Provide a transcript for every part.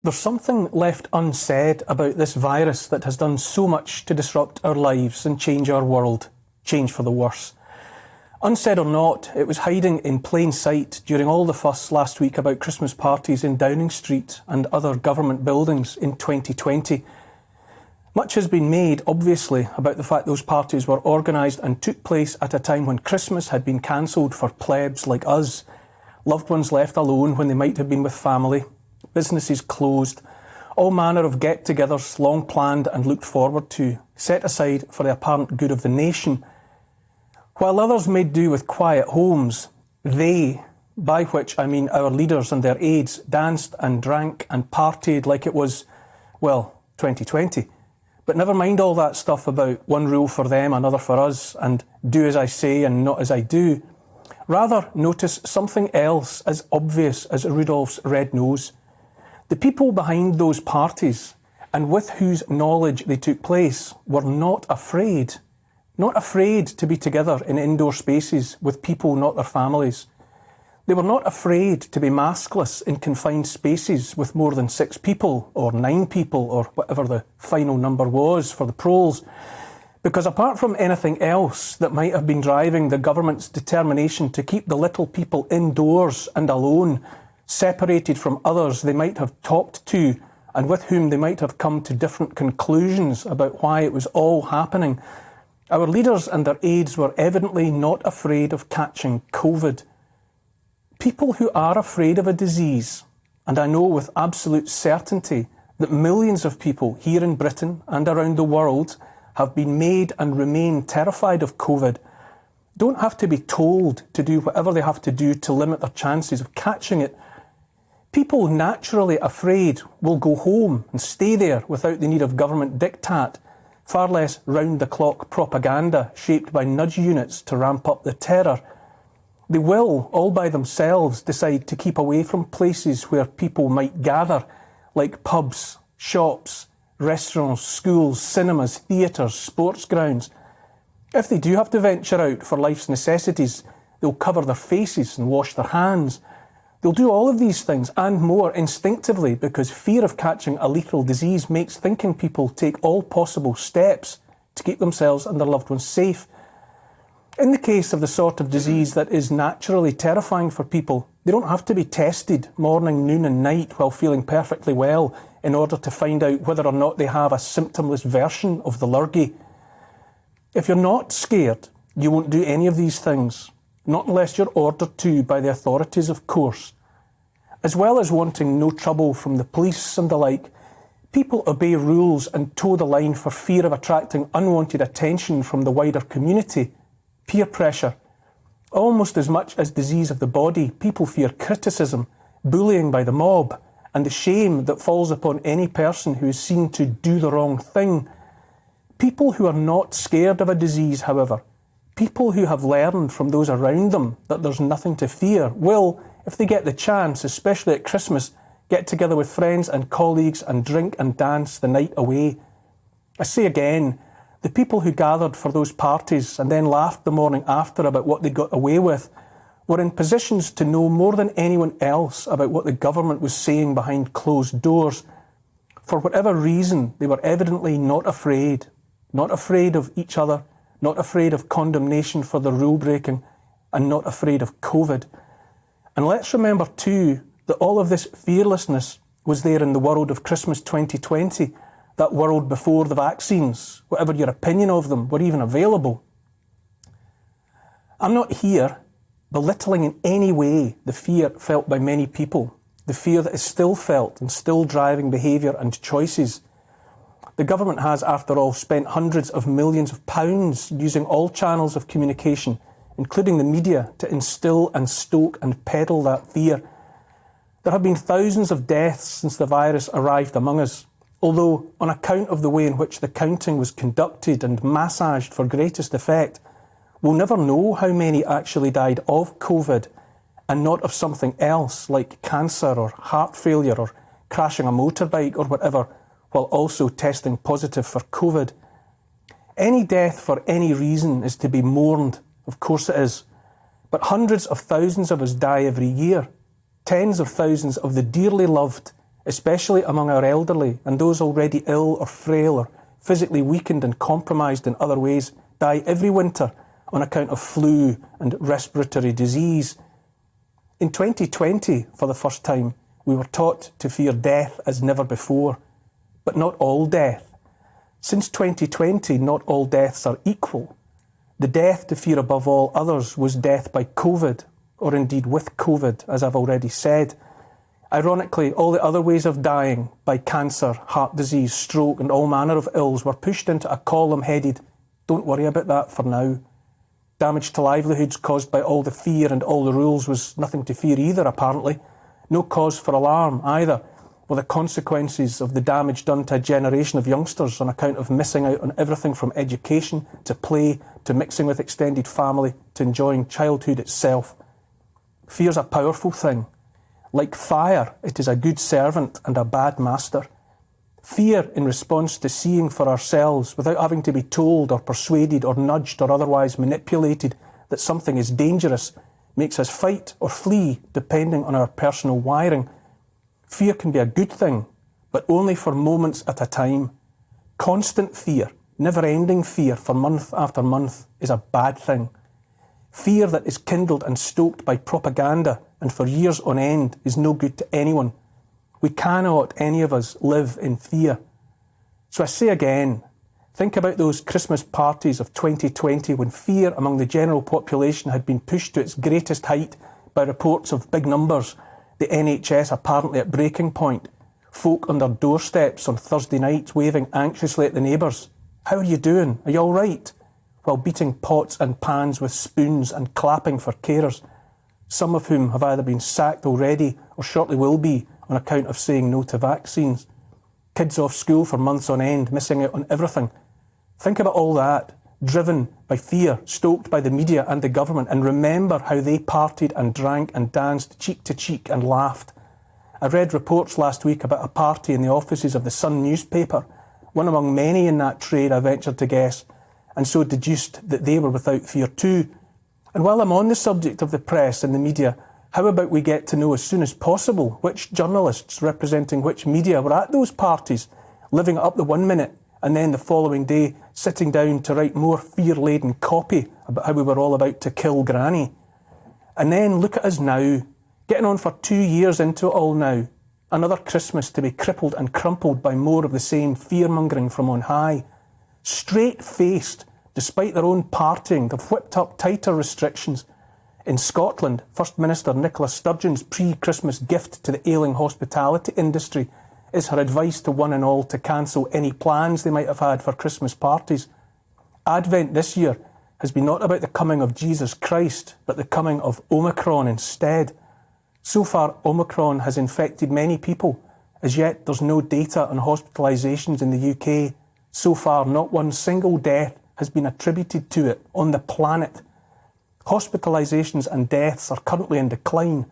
There's something left unsaid about this virus that has done so much to disrupt our lives and change our world, change for the worse. Unsaid or not, it was hiding in plain sight during all the fuss last week about Christmas parties in Downing Street and other government buildings in 2020. Much has been made, obviously, about the fact those parties were organised and took place at a time when Christmas had been cancelled for plebs like us, loved ones left alone when they might have been with family, businesses closed, all manner of get-togethers long planned and looked forward to, set aside for the apparent good of the nation. While others made do with quiet homes, they, by which I mean our leaders and their aides, danced and drank and partied like it was, well, 2020. But never mind all that stuff about one rule for them, another for us, and do as I say and not as I do. Rather, notice something else as obvious as Rudolph's red nose. The people behind those parties, and with whose knowledge they took place, were not afraid. Not afraid to be together in indoor spaces with people not their families. They were not afraid to be maskless in confined spaces with more than 6 people, or 9 people, or whatever the final number was for the proles. Because apart from anything else that might have been driving the government's determination to keep the little people indoors and alone, separated from others they might have talked to and with whom they might have come to different conclusions about why it was all happening, our leaders and their aides were evidently not afraid of catching COVID. People who are afraid of a disease, and I know with absolute certainty that millions of people here in Britain and around the world have been made and remain terrified of COVID, don't have to be told to do whatever they have to do to limit their chances of catching it. People naturally afraid will go home and stay there without the need of government diktat, far less round-the-clock propaganda shaped by nudge units to ramp up the terror. They will, all by themselves, decide to keep away from places where people might gather, like pubs, shops, restaurants, schools, cinemas, theatres, sports grounds. If they do have to venture out for life's necessities, they'll cover their faces and wash their hands. They'll do all of these things and more instinctively because fear of catching a lethal disease makes thinking people take all possible steps to keep themselves and their loved ones safe. In the case of the sort of disease that is naturally terrifying for people, they don't have to be tested morning, noon and night while feeling perfectly well in order to find out whether or not they have a symptomless version of the lurgy. If you're not scared, you won't do any of these things, not unless you're ordered to by the authorities, of course. As well as wanting no trouble from the police and the like, people obey rules and toe the line for fear of attracting unwanted attention from the wider community. Peer pressure. Almost as much as disease of the body, people fear criticism, bullying by the mob, and the shame that falls upon any person who is seen to do the wrong thing. People who are not scared of a disease, however, people who have learned from those around them that there's nothing to fear, will, if they get the chance, especially at Christmas, get together with friends and colleagues and drink and dance the night away. I say again, the people who gathered for those parties and then laughed the morning after about what they got away with were in positions to know more than anyone else about what the government was saying behind closed doors. For whatever reason, they were evidently not afraid of each other, not afraid of condemnation for the rule breaking, and not afraid of COVID. And let's remember too that all of this fearlessness was there in the world of Christmas 2020, that world before the vaccines, whatever your opinion of them, were even available. I'm not here belittling in any way the fear felt by many people, the fear that is still felt and still driving behaviour and choices. The government has, after all, spent hundreds of millions of pounds using all channels of communication, including the media, to instill and stoke and peddle that fear. There have been thousands of deaths since the virus arrived among us, although on account of the way in which the counting was conducted and massaged for greatest effect, we'll never know how many actually died of COVID and not of something else like cancer or heart failure or crashing a motorbike or whatever, while also testing positive for COVID. Any death for any reason is to be mourned, of course it is, but hundreds of thousands of us die every year. Tens of thousands of the dearly loved especially among our elderly and those already ill or frail or physically weakened and compromised in other ways, die every winter on account of flu and respiratory disease. In 2020, for the first time, we were taught to fear death as never before, but not all death. Since 2020, not all deaths are equal. The death to fear above all others was death by COVID, or indeed with COVID, as I've already said. Ironically, all the other ways of dying, by cancer, heart disease, stroke and all manner of ills, were pushed into a column headed, "Don't worry about that for now." Damage to livelihoods caused by all the fear and all the rules was nothing to fear either, apparently. No cause for alarm either, were the consequences of the damage done to a generation of youngsters on account of missing out on everything from education to play to mixing with extended family to enjoying childhood itself. Fear's a powerful thing. Like fire, it is a good servant and a bad master. Fear in response to seeing for ourselves without having to be told or persuaded or nudged or otherwise manipulated that something is dangerous makes us fight or flee depending on our personal wiring. Fear can be a good thing, but only for moments at a time. Constant fear, never-ending fear for month after month is a bad thing. Fear that is kindled and stoked by propaganda and for years on end is no good to anyone. We cannot, any of us, live in fear. So I say again, think about those Christmas parties of 2020 when fear among the general population had been pushed to its greatest height by reports of big numbers, the NHS apparently at breaking point, folk on their doorsteps on Thursday nights waving anxiously at the neighbours. "How are you doing? Are you all right?" while beating pots and pans with spoons and clapping for carers, some of whom have either been sacked already or shortly will be on account of saying no to vaccines. Kids off school for months on end, missing out on everything. Think about all that, driven by fear, stoked by the media and the government, and remember how they partied and drank and danced cheek to cheek and laughed. I read reports last week about a party in the offices of the Sun newspaper, one among many in that trade, I venture to guess, and so deduced that they were without fear too. And while I'm on the subject of the press and the media, how about we get to know as soon as possible which journalists representing which media were at those parties, living it up the 1 minute and then the following day sitting down to write more fear-laden copy about how we were all about to kill Granny. And then look at us now, getting on for 2 years into it all now. Another Christmas to be crippled and crumpled by more of the same fear-mongering from on high. Straight-faced, despite their own partying, they've whipped up tighter restrictions. In Scotland, First Minister Nicola Sturgeon's pre-Christmas gift to the ailing hospitality industry is her advice to one and all to cancel any plans they might have had for Christmas parties. Advent this year has been not about the coming of Jesus Christ, but the coming of Omicron instead. So far, Omicron has infected many people. As yet, there's no data on hospitalisations in the UK. So far, not one single death has been attributed to it on the planet. Hospitalisations and deaths are currently in decline.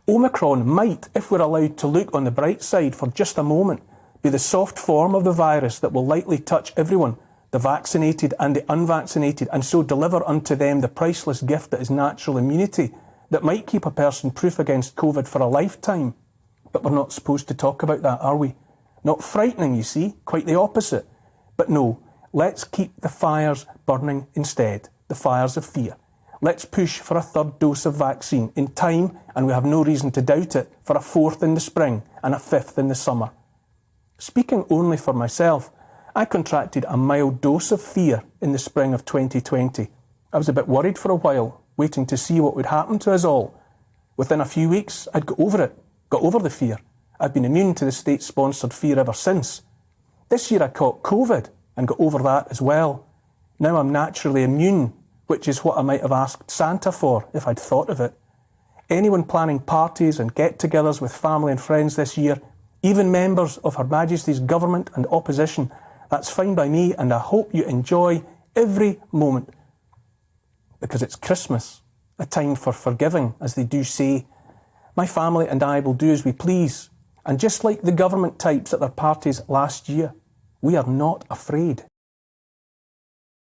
Omicron might, if we're allowed to look on the bright side for just a moment, be the soft form of the virus that will likely touch everyone, the vaccinated and the unvaccinated, and so deliver unto them the priceless gift that is natural immunity that might keep a person proof against COVID for a lifetime. But we're not supposed to talk about that, are we? Not frightening, you see, quite the opposite. But no, let's keep the fires burning instead, the fires of fear. Let's push for a third dose of vaccine in time, and we have no reason to doubt it, for a fourth in the spring and a fifth in the summer. Speaking only for myself, I contracted a mild dose of fear in the spring of 2020. I was a bit worried for a while, waiting to see what would happen to us all. Within a few weeks, I'd got over it, got over the fear. I've been immune to the state-sponsored fear ever since. This year I caught COVID and got over that as well. Now I'm naturally immune, which is what I might have asked Santa for if I'd thought of it. Anyone planning parties and get-togethers with family and friends this year, even members of Her Majesty's government and opposition, that's fine by me, and I hope you enjoy every moment. Because it's Christmas, a time for forgiving, as they do say. My family and I will do as we please, and just like the government types at their parties last year, we are not afraid.